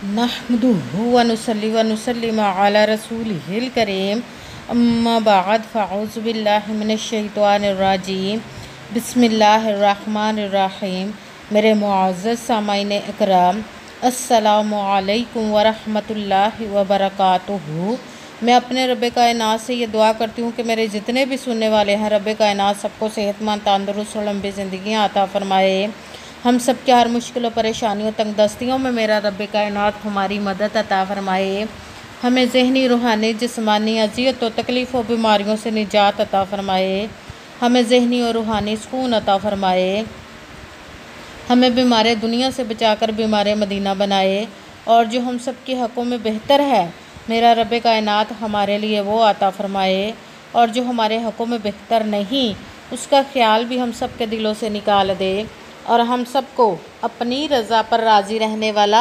नहमदुहु व नुसल्ली व नुसल्लिमु अला रसूलिहिल करीम अम्मा बाद फ़अऊज़ु बिल्लाहि मिनश शैतानिर रजीम बिस्मिल्लाहिर रहमानिर रहीम। मेरे मुअज़्ज़ज़ सामाईन इकराम, अस्सलामु अलैकुम व रहमतुल्लाहि व बरकातुहू। मैं अपने रब कायनात से ये दुआ करती हूँ कि मेरे जितने भी सुनने वाले हैं, रब कायनात सबको सेहतमंद, तंदुरुस्त और लंबी ज़िंदगियाँ अता फ़रमाए। हम सब के हर मुश्किल और परेशानियों, तंगदस्तियों में मेरा रब कायनात हमारी मदद अता फ़रमाए। हमें ज़हनी, रूहानी, जिस्मानी अज़ियत और तकलीफ़ और बीमारियों से निजात अता फ़रमाए। हमें ज़हनी और रूहानी सुकून अता फ़रमाए। हमें बीमार दुनिया से बचाकर बीमार मदीना बनाए, और जो हम सब के हक़ों में बेहतर है मेरा रब कायनात हमारे लिए वो अता फ़रमाए, और जो हमारे हक़ों में बेहतर नहीं उसका ख़्याल भी हम सब के दिलों से निकाल दे, और हम सबको अपनी रज़ा पर राज़ी रहने वाला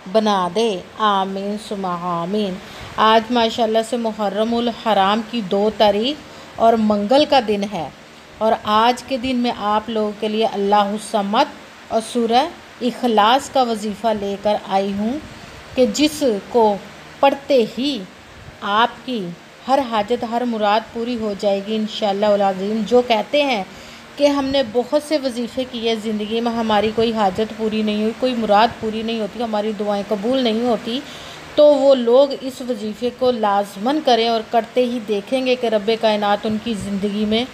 बना दे। आमीन सुमा आमीन। आज माशाल्लाह से मुहर्रमुल हराम की 2 तारीख़ और मंगल का दिन है, और आज के दिन में आप लोगों के लिए अल्लाहुस समद और सूरह इखलास का वजीफ़ा लेकर आई हूँ कि जिसको पढ़ते ही आपकी हर हाजत, हर मुराद पूरी हो जाएगी इंशाअल्लाह उल अज़ीम। जो कहते हैं कि हमने बहुत से वजीफ़े किए ज़िंदगी में, हमारी कोई हाजत पूरी नहीं हुई, कोई मुराद पूरी नहीं होती, हमारी दुआएं कबूल नहीं होती, तो वो लोग इस वजीफ़े को लाजमन करें और करते ही देखेंगे कि रब कायनात उनकी ज़िंदगी में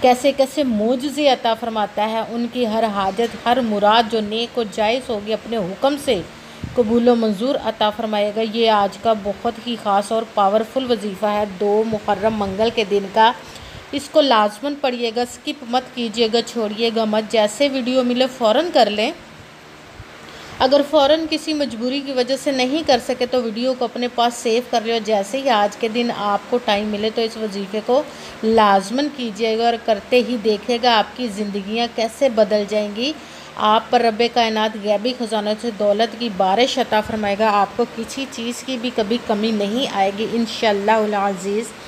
कैसे कैसे मोजज़े अता फ़रमाता है। उनकी हर हाजत, हर मुराद जो नेक और जायज़ होगी अपने हुक्म से कबूल व मंजूर अता फ़रमाएगा। ये आज का बहुत ही ख़ास और पावरफुल वजीफ़ा है 2 मुहर्रम मंगल के दिन का। इसको लाजमन पढ़िएगा, स्किप मत कीजिएगा, छोड़िएगा मत। जैसे वीडियो मिले फ़ौरन कर लें। अगर फ़ौरन किसी मजबूरी की वजह से नहीं कर सके तो वीडियो को अपने पास सेव कर ले, और जैसे ही आज के दिन आपको टाइम मिले तो इस वजीफ़े को लाजमन कीजिएगा, और करते ही देखिएगा आपकी ज़िंदगियां कैसे बदल जाएंगी। आप पर रब कायनात गैबी ख़जानों से दौलत की बारिश अता फ़रमाएगा। आपको किसी चीज़ की भी कभी कमी नहीं आएगी इंशाअल्लाह उल अज़ीज़।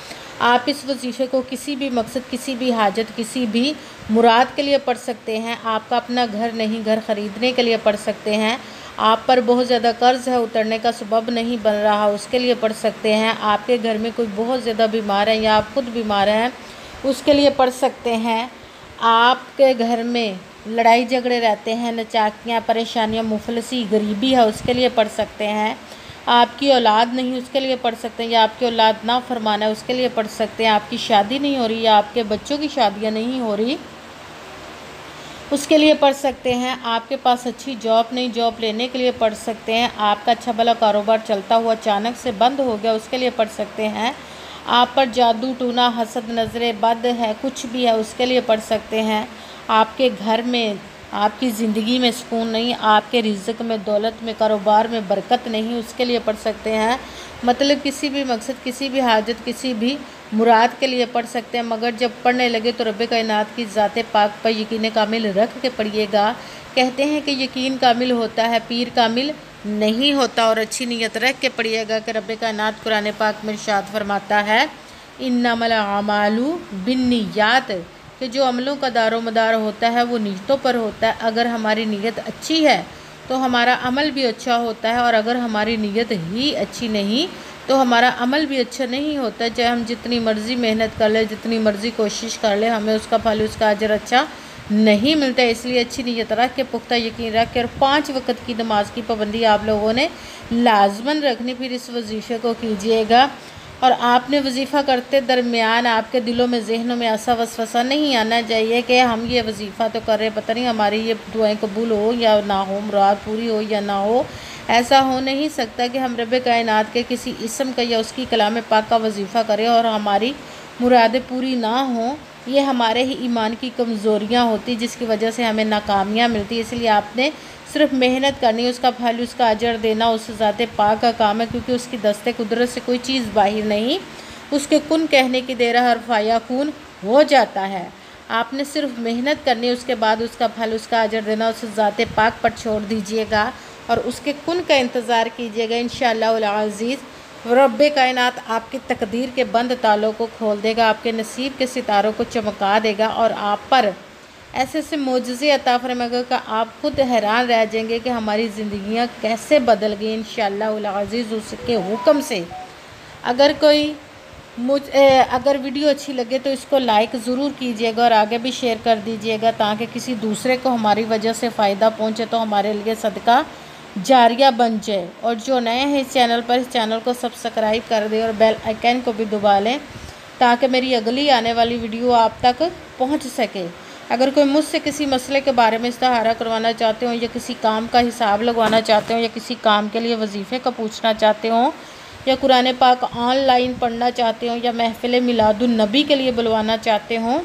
आप इस वजीफ़े को किसी भी मकसद, किसी भी हाजत, किसी भी मुराद के लिए पढ़ सकते हैं। आपका अपना घर नहीं, घर ख़रीदने के लिए पढ़ सकते हैं। आप पर बहुत ज़्यादा कर्ज़ है, उतरने का सबब नहीं बन रहा, उसके लिए पढ़ सकते हैं। आपके घर में कोई बहुत ज़्यादा बीमार है या आप खुद बीमार हैं, उसके लिए पढ़ सकते हैं। आपके घर में लड़ाई झगड़े रहते हैं, नचाकियाँ, परेशानियाँ, मुफलसी, गरीबी है, उसके लिए पढ़ सकते हैं। आपकी औलाद नहीं, उसके लिए पढ़ सकते हैं। या आपकी औलाद ना फरमाना है, उसके लिए पढ़ सकते हैं। आपकी शादी नहीं हो रही या आपके बच्चों की शादियां नहीं हो रही, उसके लिए पढ़ सकते हैं। आपके पास अच्छी जॉब नहीं, जॉब लेने के लिए पढ़ सकते हैं। आपका अच्छा भला कारोबार चलता हुआ अचानक से बंद हो गया, उसके लिए पढ़ सकते हैं। आप पर जादू टूना, हसद, नज़रें बद है, कुछ भी है, उसके लिए पढ़ सकते हैं। आपके घर में, आपकी ज़िंदगी में सुकून नहीं, आपके रिज़्क़ में, दौलत में, कारोबार में बरकत नहीं, उसके लिए पढ़ सकते हैं। मतलब किसी भी मकसद, किसी भी हाजत, किसी भी मुराद के लिए पढ़ सकते हैं। मगर जब पढ़ने लगे तो रब कायनात की ज़ात पाक पर यकीन कामिल रख के पढ़िएगा। कहते हैं कि यकीन कामिल होता है, पीर कामिल नहीं होता। और अच्छी नीयत रख के पढ़िएगा कि रब कायनात कुरान पाक में इरशाद फरमाता है, इन्नमल अमालु बिन्नियात, कि जो अमलों का दारो मदार होता है वो नीयतों पर होता है। अगर हमारी नीयत अच्छी है तो हमारा अमल भी अच्छा होता है, और अगर हमारी नीयत ही अच्छी नहीं तो हमारा अमल भी अच्छा नहीं होता। चाहे हम जितनी मर्ज़ी मेहनत कर ले, जितनी मर्ज़ी कोशिश कर ले, हमें उसका फल, उसका अजर अच्छा नहीं मिलता। इसलिए अच्छी नीयत रख के, पुख्ता यकीन रख के, और 5 वक्त की नमाज की पाबंदी आप लोगों ने लाजमन रखनी। फिर इस वजीफ़े को कीजिएगा, और आपने वजीफ़ा करते दरमियान आपके दिलों में, जहनों में ऐसा वसवसा नहीं आना चाहिए कि हम ये वजीफ़ा तो कर रहे, पता नहीं हमारी ये दुआएं कबूल हो या ना हो, मुराद पूरी हो या ना हो। ऐसा हो नहीं सकता कि हम रब कायनात के किसी इसम का या उसकी कलाम पाक का वजीफ़ा करें और हमारी मुरादें पूरी ना हों। ये हमारे ही ईमान की कमज़ोरियाँ होती जिसकी वजह से हमें नाकामियाँ मिलती। इसलिए आपने सिर्फ मेहनत करनी, उसका फल, उसका अजर देना उस ज़ात पाक का काम है, क्योंकि उसकी दस्ते कुदरत से कोई चीज़ बाहर नहीं। उसके कुन कहने की देर हर फाया खून हो जाता है। आपने सिर्फ मेहनत करनी, उसके बाद उसका फल, उसका अजर देना उस ज़ात पाक पर छोड़ दीजिएगा, और उसके कुन का इंतज़ार कीजिएगा। इंशाअल्लाह उल अज़ीज़ रब कायनात आपकी तकदीर के बंद तालों को खोल देगा, आपके नसीब के सितारों को चमका देगा, और आप पर ऐसे ऐसे मोजज़े अता फरमाएगा कि आप खुद हैरान रह जाएंगे कि हमारी ज़िंदगियाँ कैसे बदल गई इंशाअल्लाह अज़ीज़ उसके हुक्म से। अगर अगर वीडियो अच्छी लगे तो इसको लाइक ज़रूर कीजिएगा और आगे भी शेयर कर दीजिएगा, ताकि किसी दूसरे को हमारी वजह से फ़ायदा पहुँचे तो हमारे लिए सदका जारिया बन जाए। और जो नए हैं इस चैनल पर, इस चैनल को सब्सक्राइब कर दें और बेल आइकन को भी दबा लें, ताकि मेरी अगली आने वाली वीडियो आप तक पहुंच सके। अगर कोई मुझसे किसी मसले के बारे में इस्तिहारा करवाना चाहते हो, या किसी काम का हिसाब लगवाना चाहते हो, या किसी काम के लिए वजीफ़े का पूछना चाहते हो, या कुरान पाक ऑनलाइन पढ़ना चाहते हो, या महफ़िल मिलादुन नबी के लिए बुलवाना चाहते हो,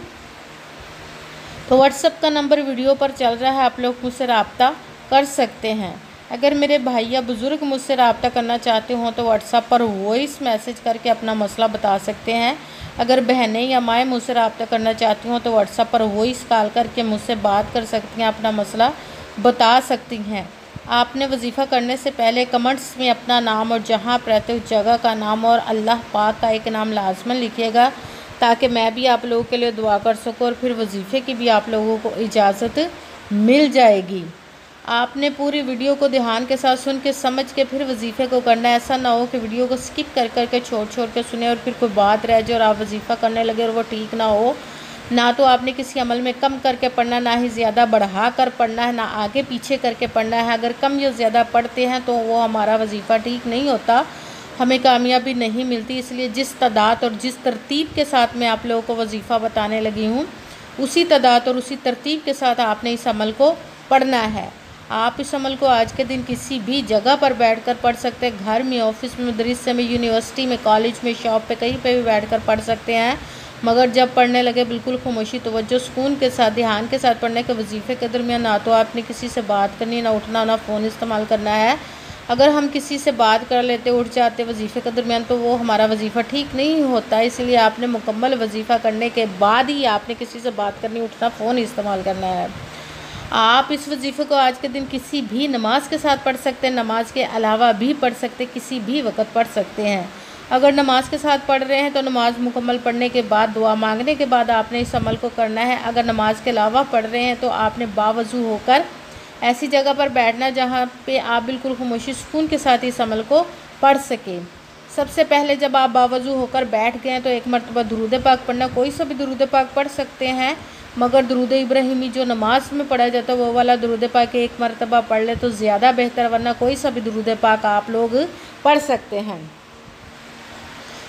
तो व्हाट्सएप का नंबर वीडियो पर चल रहा है, आप लोग मुझसे रब्ता कर सकते हैं। अगर मेरे भाई या बुज़ुर्ग मुझसे रब्ता करना चाहते हो तो व्हाट्सएप पर वॉइस मैसेज करके अपना मसला बता सकते हैं। अगर बहनें या माएँ मुझसे रब्ता करना चाहती हों तो व्हाट्सएप पर वॉइस कॉल करके मुझसे बात कर सकती हैं, अपना मसला बता सकती हैं। आपने वजीफ़ा करने से पहले कमेंट्स में अपना नाम और जहाँ आप रहते हो जगह का नाम और अल्लाह पाक का एक नाम लाजमन लिखिएगा, ताकि मैं भी आप लोगों के लिए दुआ कर सकूँ और फिर वजीफ़े की भी आप लोगों को इजाज़त मिल जाएगी। आपने पूरी वीडियो को ध्यान के साथ सुन के समझ के फिर वजीफ़े को करना है। ऐसा ना हो कि वीडियो को स्किप कर करके छोड़ के सुने और फिर कोई बात रह जाए और आप वजीफ़ा करने लगे और वो ठीक ना हो। ना तो आपने किसी अमल में कम करके पढ़ना, ना ही ज़्यादा बढ़ा कर पढ़ना है, ना आगे पीछे करके पढ़ना है। अगर कम या ज़्यादा पढ़ते हैं तो वो हमारा वजीफ़ा ठीक नहीं होता, हमें कामयाबी नहीं मिलती। इसलिए जिस तादाद और जिस तरतीब के साथ मैं आप लोगों को वजीफ़ा बताने लगी हूँ, उसी तादाद और उसी तरतीब के साथ आपने इस अमल को पढ़ना है। आप इस अमल को आज के दिन किसी भी जगह पर बैठकर पढ़ सकते हैं, घर में, ऑफिस में, मदरसे में, यूनिवर्सिटी में, कॉलेज में, शॉप पे, कहीं पे भी बैठकर पढ़ सकते हैं। मगर जब पढ़ने लगे बिल्कुल खामोशी, तवज्जो, सुकून के साथ, ध्यान के साथ पढ़ने के वजीफ़े के दरमियान ना तो आपने किसी से बात करनी, ना उठना, ना फ़ोन इस्तेमाल करना है। अगर हम किसी से बात कर लेते, उठ जाते वजीफ़े के दरमियान, तो वो हमारा वजीफ़ा ठीक नहीं होता। इसलिए आपने मुकम्मल वजीफ़ा करने के बाद ही आपने किसी से बात करनी, उठना, फ़ोन इस्तेमाल करना है। आप इस वजीफ़े को आज के दिन किसी भी नमाज के साथ पढ़ सकते हैं, नमाज के अलावा भी पढ़ सकते, किसी भी वक्त पढ़ सकते हैं। अगर नमाज के साथ पढ़ रहे हैं तो नमाज मुकम्मल पढ़ने के बाद, दुआ मांगने के बाद आपने इस अमल को करना है। अगर नमाज के अलावा पढ़ रहे हैं तो आपने बावजू होकर ऐसी जगह पर बैठना जहाँ पे आप बिल्कुल खामोशी सुकून के साथ इस अमल को पढ़ सकें। सबसे पहले जब आप बावजू होकर बैठ गए तो एक मरतबा दुरूद पाक पढ़ना, कोई सा भी दुरूद पाक पढ़ सकते हैं, मगर दुरूद इब्राहिमी जो नमाज में पढ़ा जाता है वो वाला दुरूद पाक एक मरतबा पढ़ ले तो ज़्यादा बेहतर, वरना कोई सा भी दुरूद पाक आप लोग पढ़ सकते हैं।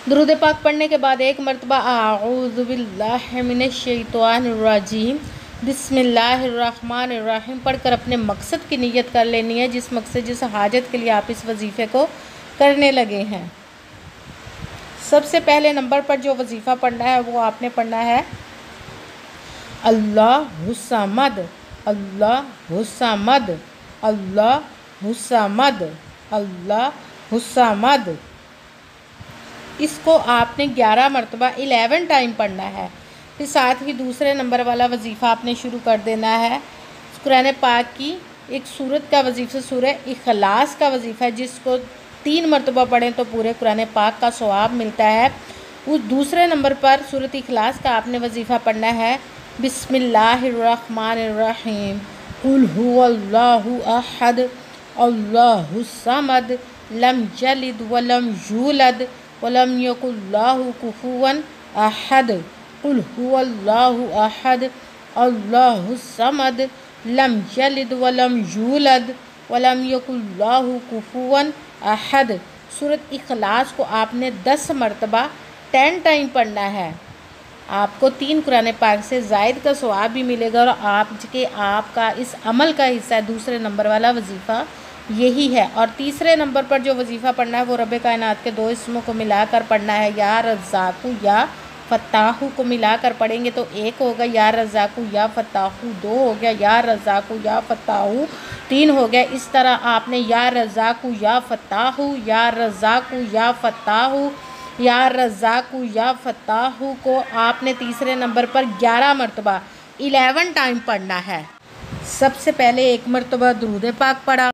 दुरूद पाक पढ़ने के बाद एक मरतबा आऊज़ु बिल्लाहि मिनश शैतानिर रजीम बिस्मिल्लाहिर रहमानिर रहीम पढ़कर अपने मकसद की नीयत कर लेनी है, जिस मकसद, जिस हाजत के लिए आप इस वजीफ़े को करने लगे हैं। सबसे पहले नंबर पर जो वजीफ़ा पढ़ना है वो आपने पढ़ना है अल्लाहुस्समद, अल्लाहुस्समद, अल्लाहुस्समद, अल्लाहुस्समद। इसको आपने 11 मरतबा 11 टाइम पढ़ना है। फिर साथ ही दूसरे नंबर वाला वजीफ़ा आपने शुरू कर देना है। कुरान पाक की एक सूरत का वजीफ़ा सूरह इखलास का वजीफ़ा है, जिसको 3 मरतबा पढ़ें तो पूरे कुरान पाक का सवाब मिलता है। उस दूसरे नंबर पर सूरत इखलास का आपने वजीफ़ा पढ़ना है बिस्मिल्लाहिर्रहमानिर्रहीम कुल हुवल्लाहु अहद अल्लाहुस्समद लम यलिद वलम यूलद वलम यकुल्लाहु कुफुवन अहद कुल हुवल्लाहु अहद अल्लाहुस्समद लम यलिद वलम यूलद वलम यकुल्लाहु कुफुवन अहद। सूरत इखलास को आपने 10 मरतबा 10 टाइम पढ़ना है। आपको 3 कुरान पाक से ज़ायद का सवाब भी मिलेगा और आपका इस अमल का हिस्सा है। दूसरे नंबर वाला वजीफ़ा यही है। और तीसरे नंबर पर जो वजीफ़ा पढ़ना है वो रब कायनात के 2 इसमों को मिलाकर पढ़ना है। या रज़्ज़ाक़ु या फ़त्ताहु को मिलाकर पढ़ेंगे तो 1 होगा, या रज़्ज़ाक़ु या फ़त्ताहु 2 हो गया, या रज़्ज़ाक़ु या फ़त्ताहु 3 हो गया। इस तरह आपने या रज़्ज़ाक़ु या फ़त्ताहु, या रज़्ज़ाक़ु या फ़त्ताहु, या रज़्ज़ाक़ु या फ़त्ताहु को आपने तीसरे नंबर पर 11 मरतबा 11 टाइम पढ़ना है। सबसे पहले 1 मरतबा दुरूद पाक पढ़ा।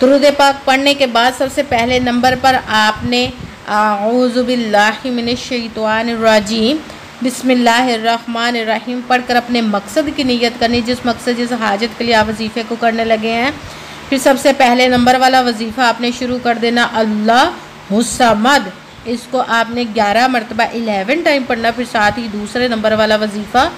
दुरूद पाक पढ़ने के बाद सबसे पहले नंबर पर आपने आऊज़ु बिल्लाहि मिनश शैतानिर रजीम बिस्मिल्लाहिर्रहमानिर्रहीम पढ़कर अपने मकसद की नीयत करनी, जिस मकसद जिस हाजत के लिए आप वजीफ़े को करने लगे हैं। फिर सबसे पहले नंबर वाला वजीफ़ा आपने शुरू कर देना अल्लाहुस्समद, इसको आपने 11 मरतबा 11 टाइम पढ़ना। फिर साथ ही दूसरे नंबर वाला वजीफ़ा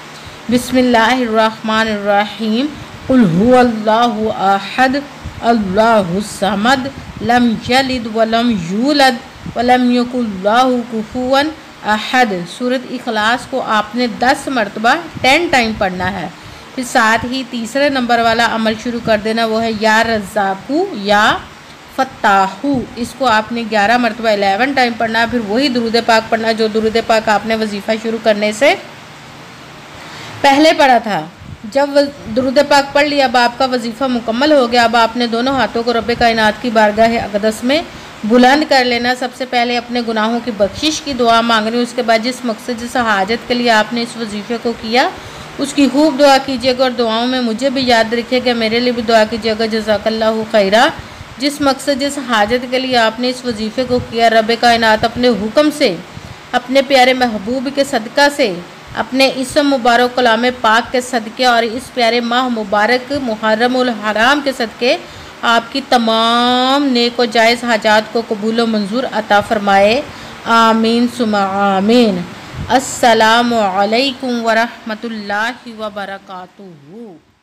बिस्मिल्लाहिर्रहमानिर्रहीम कुल हुवल्लाहु अहद अल्लाहुस्समद लम यलिद वलम यूलद वलम यकुल्लाहु कुफुवन अहद। सूरत इखलास को आपने 10 मरतबा 10 टाइम पढ़ना है। फिर साथ ही तीसरे नंबर वाला अमल शुरू कर देना, वो है या रज़्ज़ाक़ू या फ़त्ताहू, इसको आपने 11 मरतबा 11 टाइम पढ़ना है। फिर वही दुरूद पाक पढ़ना जो दुरूद पाक आपने वजीफ़ा शुरू करने से पहले पढ़ा था। जब दुरूद पाक पढ़ लिया, अब आपका वजीफ़ा मुकम्मल हो गया। अब आपने दोनों हाथों को रब्बे कायनात की बारगाह अक़दस में बुलंद कर लेना। सबसे पहले अपने गुनाहों की बख्शिश की दुआ मांगनी, उसके बाद जिस मकसद जिस हाजत के लिए आपने इस वजीफ़े को किया उसकी खूब दुआ कीजिएगा और दुआओं में मुझे भी याद रखिएगा, मेरे लिए भी दुआ कीजिएगा। जज़ाकल्लाहु खैरा। जिस मकसद जिस हाजत के लिए आपने इस वजीफ़े को किया, रब्बे कायनात अपने हुक्म से, अपने प्यारे महबूब के सदका से, अपने इसम मुबारक कलाम पाक के सदक़े और इस प्यारे माह मुबारक मुहर्रमुल हराम के सदक़े आपकी तमाम नेक व जायज़ हाजात को कबूल व मंजूर अता फ़रमाए। आमीन सुम्मा आमीन। अस्सलामु अलैकुम व रहमतुल्लाहि व बरकातुहू।